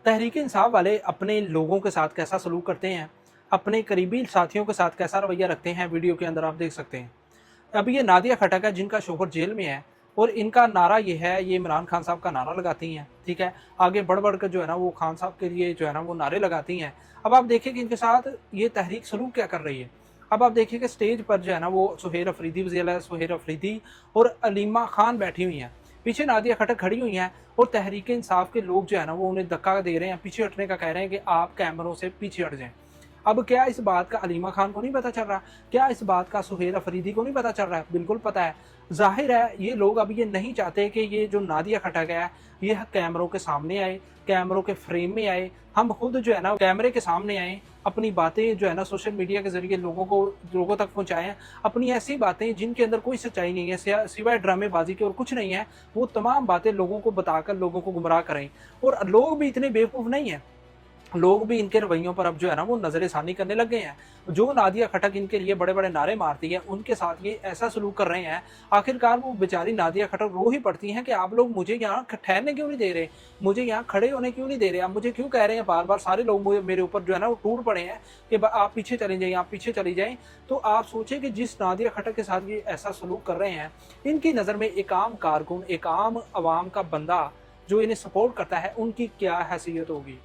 तहरीक इंसाफ वाले अपने लोगों के साथ कैसा सलूक करते हैं, अपने करीबी साथियों के साथ कैसा रवैया रखते हैं, वीडियो के अंदर आप देख सकते हैं। अब ये नादिया खटक है जिनका शोहर जेल में है और इनका नारा ये है, ये इमरान खान साहब का नारा लगाती हैं, ठीक है। आगे बढ़ बढ़ कर जो है ना वो खान साहब के लिए जो है ना वो नारे लगाती हैं। अब आप देखिए कि इनके साथ ये तहरीक सलूक क्या कर रही है। अब आप देखिए कि स्टेज पर जो है ना वो सुहेर अफरीदी वज़ीर आला सुहेर अफरीदी और अलीमा खान बैठी हुई हैं, पीछे नादिया खटक खड़ी हुई हैं और तहरीक इंसाफ के लोग जो है ना वो उन्हें धक्का दे रहे हैं, पीछे हटने का कह रहे हैं कि आप कैमरों से पीछे हट जाएं। अब क्या इस बात का अलीमा खान को नहीं पता चल रहा? क्या इस बात का सुहेल अफरीदी को नहीं पता चल रहा है? बिल्कुल पता है। ज़ाहिर है ये लोग अब ये नहीं चाहते कि ये जो नादिया खटक है, ये कैमरों के सामने आए, कैमरों के फ्रेम में आए। हम खुद जो है ना कैमरे के सामने आएँ, अपनी बातें जो है ना सोशल मीडिया के ज़रिए लोगों तक पहुँचाएँ। अपनी ऐसी बातें जिनके अंदर कोई सच्चाई नहीं है, सिवाय ड्रामेबाज़ी के और कुछ नहीं है, वो तमाम बातें लोगों को बताकर लोगों को गुमराह करें। और लोग भी इतने बेवकूफ़ नहीं हैं। लोग भी इनके रवैयों पर अब जो है ना वो नज़र-ए-षानी करने लग गए हैं। जो नादिया खटक इनके लिए बड़े-बड़े नारे मारती है, उनके साथ ये ऐसा सलूक कर रहे हैं। आखिरकार वो बेचारी नादिया खटक रो ही पड़ती हैं कि आप लोग मुझे यहाँ ठहरने क्यों नहीं दे रहे? मुझे यहाँ खड़े होने क्यों नहीं दे रहे? आप मुझे क्यों कह रहे हैं बार-बार सारे लोग मुझे मेरे ऊपर जो है ना वो टूट पड़े हैं कि ब आप पीछे चली जाइए, आप पीछे चली जाएँ। तो आप सोचिए कि जिस नादिया खटक के साथ ये ऐसा सलूक कर रहे हैं, इनकी नज़र में एक आम कारकुन, एक आम अवाम का बंदा जो इन्हें सपोर्ट करता है, उनकी क्या हैसियत होगी?